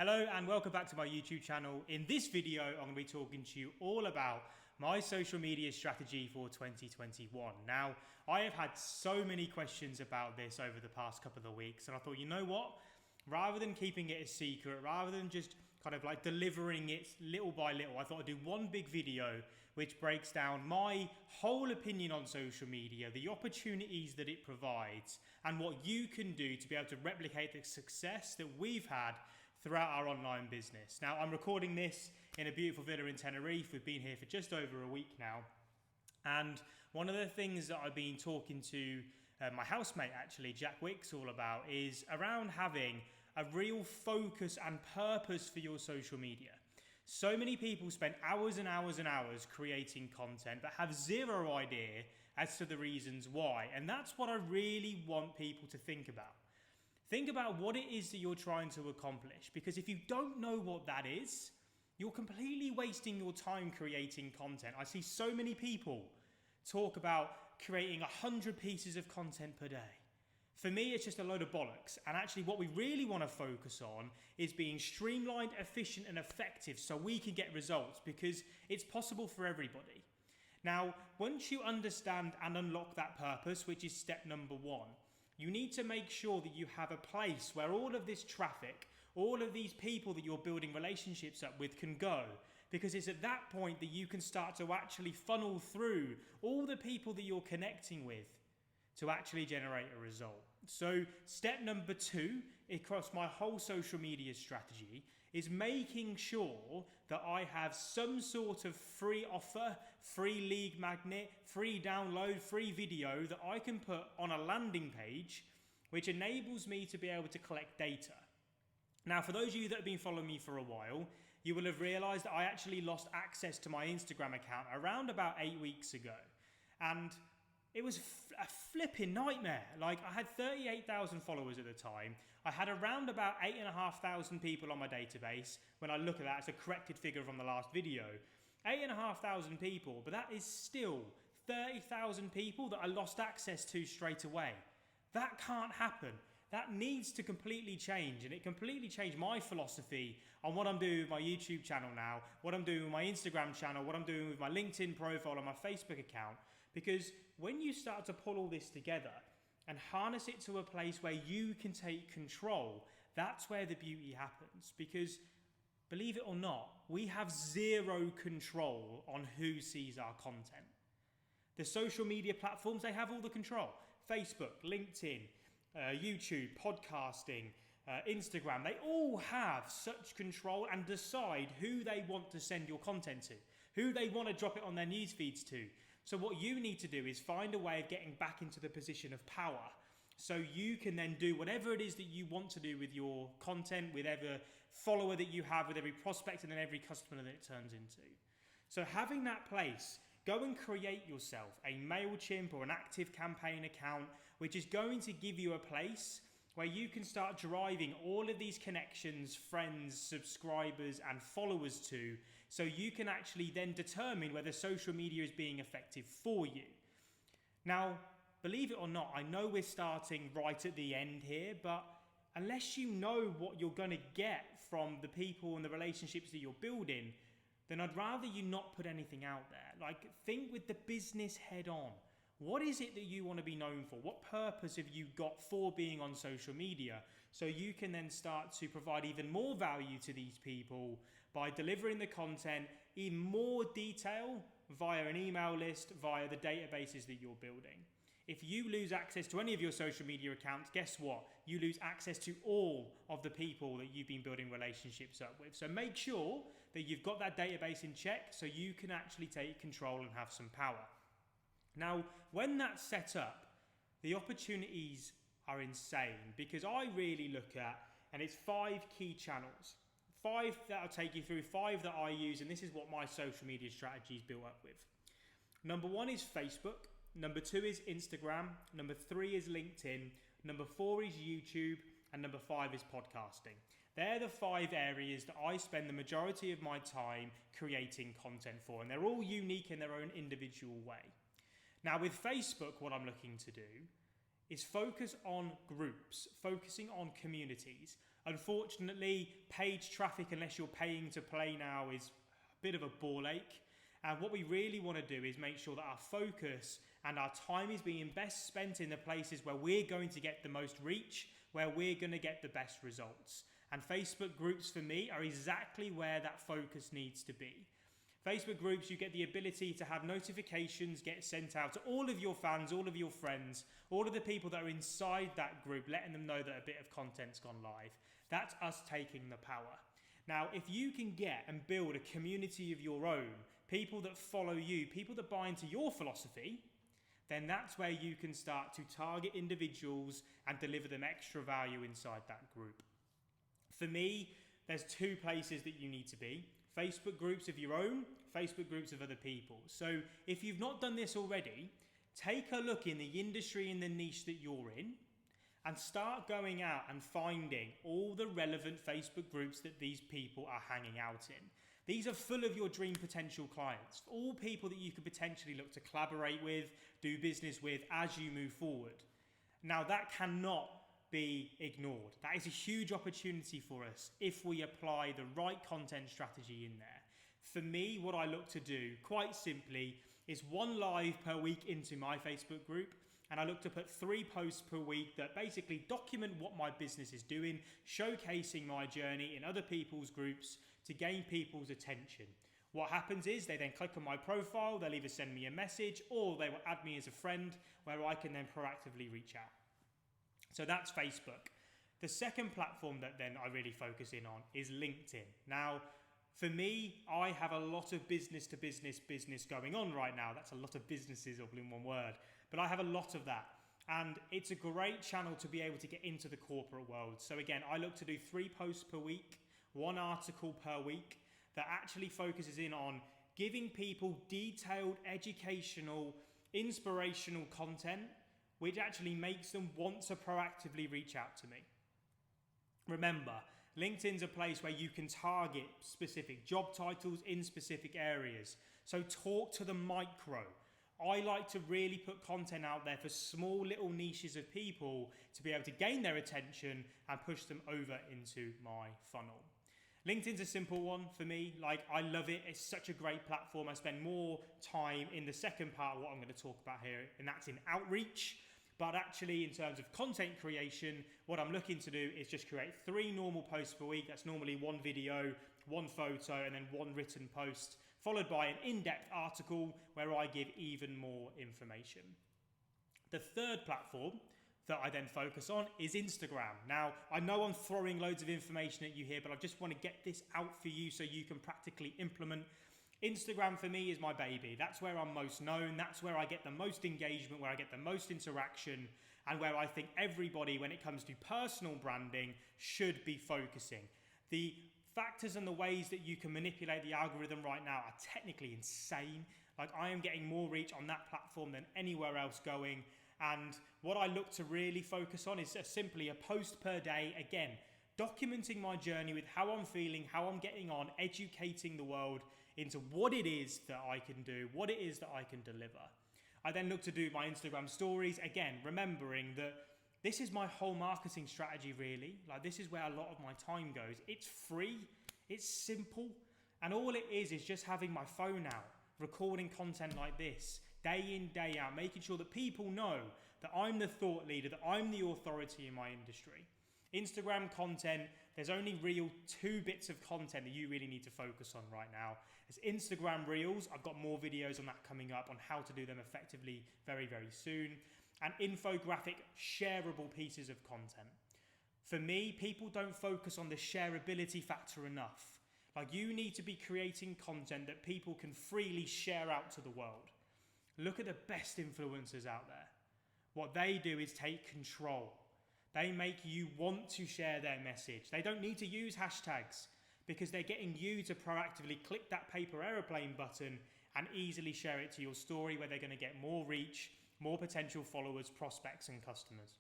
Hello and welcome back to my YouTube channel. In this video, I'm going to be talking to you all about my social media strategy for 2021. Now, I have had so many questions about this over the past couple of weeks, and I thought, you know what? Rather than keeping it a secret, rather than just kind of like delivering it little by little, I thought I'd do one big video which breaks down my whole opinion on social media, the opportunities that it provides, and what you can do to be able to replicate the success that we've had throughout our online business. Now, I'm recording this in a beautiful villa in Tenerife. We've been here for just over a week now. And one of the things that I've been talking to my housemate, actually, Jack Wicks, all about is around having a real focus and purpose for your social media. So many people spend hours and hours and hours creating content but have zero idea as to the reasons why. And that's what I really want people to think about. Think about what it is that you're trying to accomplish, because if you don't know what that is, you're completely wasting your time creating content. I see so many people talk about creating 100 pieces of content per day. For me, it's just a load of bollocks. And actually what we really want to focus on is being streamlined, efficient, and effective so we can get results, because it's possible for everybody. Now, once you understand and unlock that purpose, which is step number one, you need to make sure that you have a place where all of this traffic, all of these people that you're building relationships up with can go. Because it's at that point that you can start to actually funnel through all the people that you're connecting with to actually generate a result. So step number two across my whole social media strategy is making sure that I have some sort of free offer, free lead magnet, free download, free video that I can put on a landing page, which enables me to be able to collect data. Now, for those of you that have been following me for a while, you will have realized that I actually lost access to my Instagram account around about 8 weeks ago. And it was a flipping nightmare. Like, I had 38,000 followers at the time. I had around about 8,500 people on my database. When I look at that, it's a corrected figure from the last video. 8,500 people, but that is still 30,000 people that I lost access to straight away. That can't happen. That needs to completely change, and it completely changed my philosophy on what I'm doing with my YouTube channel now, what I'm doing with my Instagram channel, what I'm doing with my LinkedIn profile and my Facebook account. Because when you start to pull all this together and harness it to a place where you can take control, that's where the beauty happens. Because believe it or not, we have zero control on who sees our content. The social media platforms, they have all the control. Facebook, LinkedIn, YouTube, podcasting, Instagram, they all have such control and decide who they want to send your content to, who they want to drop it on their news feeds to. So what you need to do is find a way of getting back into the position of power so you can then do whatever it is that you want to do with your content, with every follower that you have, with every prospect and then every customer that it turns into. So having that place, go and create yourself a MailChimp or an Active Campaign account, which is going to give you a place where you can start driving all of these connections, friends, subscribers, and followers to, so you can actually then determine whether social media is being effective for you. Now, believe it or not, I know we're starting right at the end here, but unless you know what you're going to get from the people and the relationships that you're building, then I'd rather you not put anything out there. Like, think with the business head on. What is it that you want to be known for? What purpose have you got for being on social media? So you can then start to provide even more value to these people by delivering the content in more detail via an email list, via the databases that you're building. If you lose access to any of your social media accounts, guess what? You lose access to all of the people that you've been building relationships up with. So make sure that you've got that database in check so you can actually take control and have some power. Now, when that's set up, the opportunities are insane, because I really look at, and it's 5 key channels. 5 that I'll take you through, 5 that I use, and this is what my social media strategy is built up with. Number 1 is Facebook. Number 2 is Instagram. Number 3 is LinkedIn. Number 4 is YouTube. And number 5 is podcasting. They're the 5 areas that I spend the majority of my time creating content for, and they're all unique in their own individual way. Now, with Facebook, what I'm looking to do is focus on groups, focusing on communities. Unfortunately, page traffic, unless you're paying to play now, is a bit of a ball ache. And what we really want to do is make sure that our focus and our time is being best spent in the places where we're going to get the most reach, where we're going to get the best results. And Facebook groups for me are exactly where that focus needs to be. Facebook groups, you get the ability to have notifications get sent out to all of your fans, all of your friends, all of the people that are inside that group, letting them know that a bit of content's gone live. That's us taking the power. Now, if you can get and build a community of your own, people that follow you, people that buy into your philosophy, then that's where you can start to target individuals and deliver them extra value inside that group. For me, there's two places that you need to be. Facebook groups of your own, Facebook groups of other people. So if you've not done this already, take a look in the industry and the niche that you're in and start going out and finding all the relevant Facebook groups that these people are hanging out in. These are full of your dream potential clients, all people that you could potentially look to collaborate with, do business with as you move forward. Now that cannot be ignored. That is a huge opportunity for us if we apply the right content strategy in there. For me, what I look to do, quite simply, is 1 live per week into my Facebook group, and I look to put 3 posts per week that basically document what my business is doing, showcasing my journey in other people's groups to gain people's attention. What happens is they then click on my profile, they'll either send me a message or they will add me as a friend where I can then proactively reach out. So that's Facebook. The second platform that then I really focus in on is LinkedIn. Now, for me, I have a lot of business to business going on right now. That's a lot of businesses all in one word, but I have a lot of that. And it's a great channel to be able to get into the corporate world. So again, I look to do 3 posts per week, 1 article per week that actually focuses in on giving people detailed, educational, inspirational content which actually makes them want to proactively reach out to me. Remember, LinkedIn's a place where you can target specific job titles in specific areas. So talk to the micro. I like to really put content out there for small little niches of people to be able to gain their attention and push them over into my funnel. LinkedIn's a simple one for me. I love it. It's such a great platform. I spend more time in the second part of what I'm going to talk about here, and that's in outreach. But actually, in terms of content creation, what I'm looking to do is just create 3 normal posts per week. That's normally 1 video, 1 photo, and then 1 written post, followed by an in-depth article where I give even more information. The third platform that I then focus on is Instagram. Now, I know I'm throwing loads of information at you here, but I just want to get this out for you so you can practically implement. Instagram for me is my baby. That's where I'm most known. That's where I get the most engagement, where I get the most interaction, and where I think everybody, when it comes to personal branding, should be focusing. The factors and the ways that you can manipulate the algorithm right now are technically insane. I am getting more reach on that platform than anywhere else going. And what I look to really focus on is simply a post per day. Again, documenting my journey with how I'm feeling, how I'm getting on, educating the world into what it is that I can do, what it is that I can deliver. I then look to do my Instagram stories, again, remembering that this is my whole marketing strategy really. This is where a lot of my time goes. It's free, it's simple, and all it is just having my phone out, recording content like this, day in, day out, making sure that people know that I'm the thought leader, that I'm the authority in my industry. Instagram content, there's only real 2 bits of content that you really need to focus on right now. It's Instagram Reels. I've got more videos on that coming up on how to do them effectively very, very soon. And infographic, shareable pieces of content. For me, people don't focus on the shareability factor enough. You need to be creating content that people can freely share out to the world. Look at the best influencers out there. What they do is take control. They make you want to share their message. They don't need to use hashtags because they're getting you to proactively click that paper aeroplane button and easily share it to your story where they're going to get more reach, more potential followers, prospects, and customers.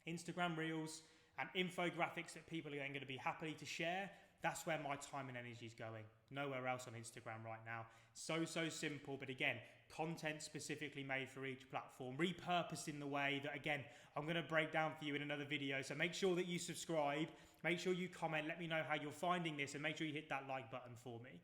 Instagram Reels and infographics that people are then going to be happy to share, that's where my time and energy is going. Nowhere else on Instagram right now. So simple, but again, content specifically made for each platform, repurposed in the way that, again, I'm going to break down for you in another video. So make sure that you subscribe Make sure you comment, let me know how you're finding this, and make sure you hit that like button for me.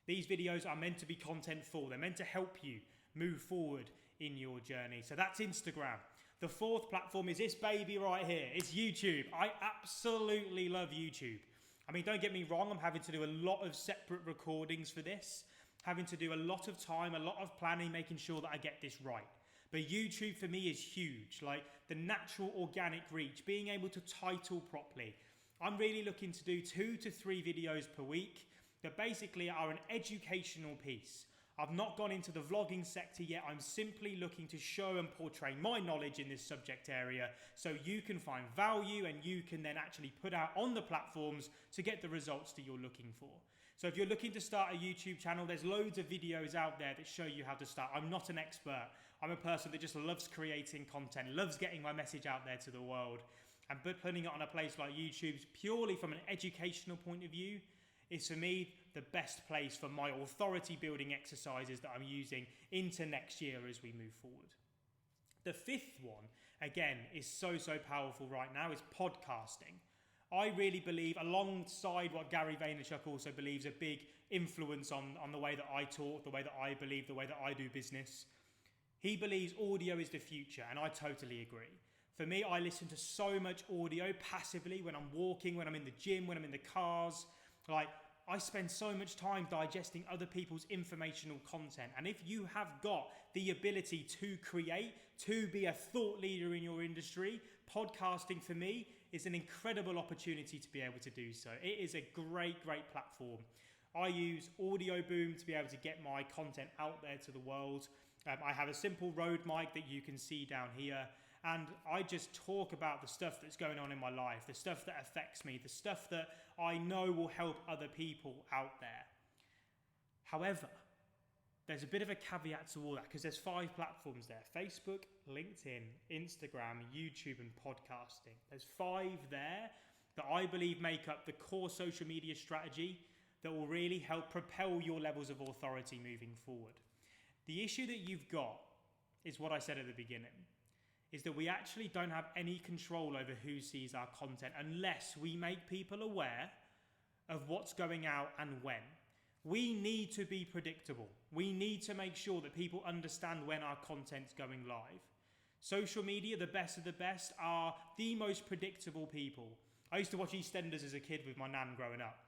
These videos are meant to be contentful. They're meant to help you move forward in your journey. So that's Instagram. The fourth platform is this baby right here. It's YouTube. I absolutely love YouTube. I mean, don't get me wrong, I'm having to do a lot of separate recordings for this, having to do a lot of time, a lot of planning, making sure that I get this right. But YouTube for me is huge, like the natural organic reach, being able to title properly. I'm really looking to do 2 to 3 videos per week that basically are an educational piece. I've not gone into the vlogging sector yet. I'm simply looking to show and portray my knowledge in this subject area so you can find value and you can then actually put out on the platforms to get the results that you're looking for. So if you're looking to start a YouTube channel, there's loads of videos out there that show you how to start. I'm not an expert. I'm a person that just loves creating content, loves getting my message out there to the world. And putting it on a place like YouTube, purely from an educational point of view, is for me the best place for my authority building exercises that I'm using into next year as we move forward. The fifth one, again, is so powerful right now, is podcasting. I really believe, alongside what Gary Vaynerchuk also believes, a big influence on the way that I talk, the way that I believe, the way that I do business. He believes audio is the future, and I totally agree. For me, I listen to so much audio passively when I'm walking, when I'm in the gym, when I'm in the cars. Like, I spend so much time digesting other people's informational content. And if you have got the ability to create, to be a thought leader in your industry, podcasting for me is an incredible opportunity to be able to do so. It is a great platform. I use Audio Boom to be able to get my content out there to the world. I have a simple Rode mic that you can see down here. And I just talk about the stuff that's going on in my life, the stuff that affects me, the stuff that I know will help other people out there. However, there's a bit of a caveat to all that because there's 5 platforms there: Facebook, LinkedIn, Instagram, YouTube, and podcasting. There's 5 there that I believe make up the core social media strategy that will really help propel your levels of authority moving forward. The issue that you've got is what I said at the beginning, is that we actually don't have any control over who sees our content unless we make people aware of what's going out and when. We need to be predictable. We need to make sure that people understand when our content's going live. Social media, the best of the best, are the most predictable people. I used to watch EastEnders as a kid with my nan growing up.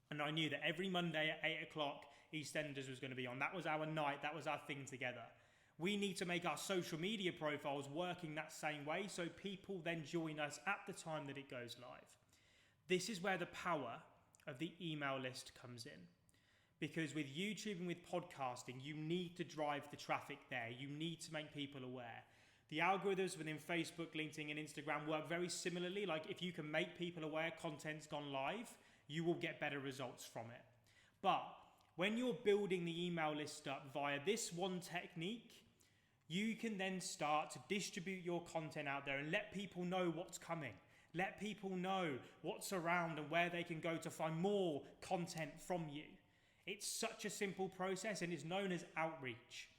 And I knew that every Monday at 8 o'clock, EastEnders was going to be on. That was our night. That was our thing together. We need to make our social media profiles working that same way so people then join us at the time that it goes live. This is where the power of the email list comes in. Because with YouTube and with podcasting, you need to drive the traffic there. You need to make people aware. The algorithms within Facebook, LinkedIn, and Instagram work very similarly. Like, if you can make people aware content's gone live, you will get better results from it. But when you're building the email list up via this one technique, you can then start to distribute your content out there and let people know what's coming. Let people know what's around and where they can go to find more content from you. It's such a simple process and is known as outreach.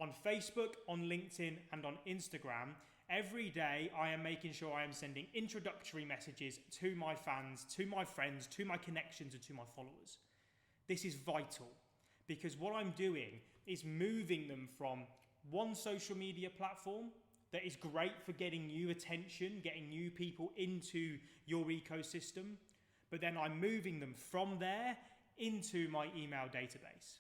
On Facebook, on LinkedIn, and on Instagram, every day I am making sure I am sending introductory messages to my fans, to my friends, to my connections, and to my followers. This is vital because what I'm doing is moving them from one social media platform that is great for getting new attention, getting new people into your ecosystem, but then I'm moving them from there into my email database.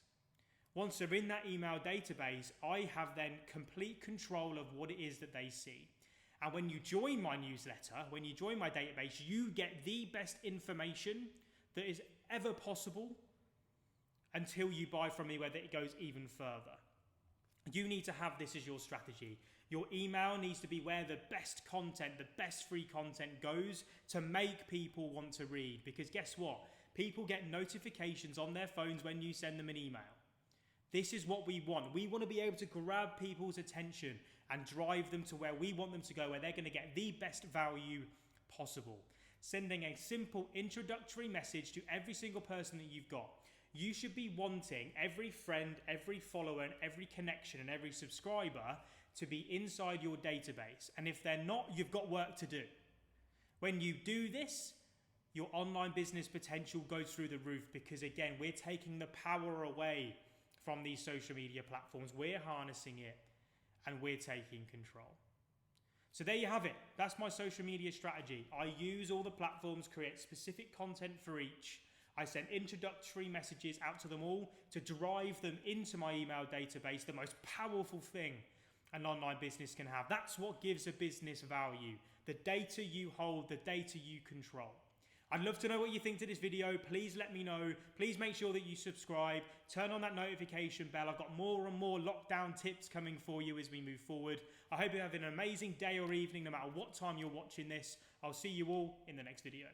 Once they're in that email database, I have then complete control of what it is that they see. And when you join my newsletter, when you join my database, you get the best information that is ever possible until you buy from me, where it goes even further. You need to have this as your strategy. Your email needs to be where the best content, the best free content goes to make people want to read. Because guess what? People get notifications on their phones when you send them an email. This is what we want. We want to be able to grab people's attention and drive them to where we want them to go, where they're going to get the best value possible. Sending a simple introductory message to every single person that you've got. You should be wanting every friend, every follower, and every connection and every subscriber to be inside your database. And if they're not, you've got work to do. When you do this, your online business potential goes through the roof, because again, we're taking the power away from these social media platforms. We're harnessing it and we're taking control. So there you have it. That's my social media strategy. I use all the platforms, create specific content for each. I send introductory messages out to them all to drive them into my email database, the most powerful thing an online business can have. That's what gives a business value. The data you hold, the data you control. I'd love to know what you think to this video. Please let me know. Please make sure that you subscribe. Turn on that notification bell. I've got more and more lockdown tips coming for you as we move forward. I hope you have an amazing day or evening, no matter what time you're watching this. I'll see you all in the next video.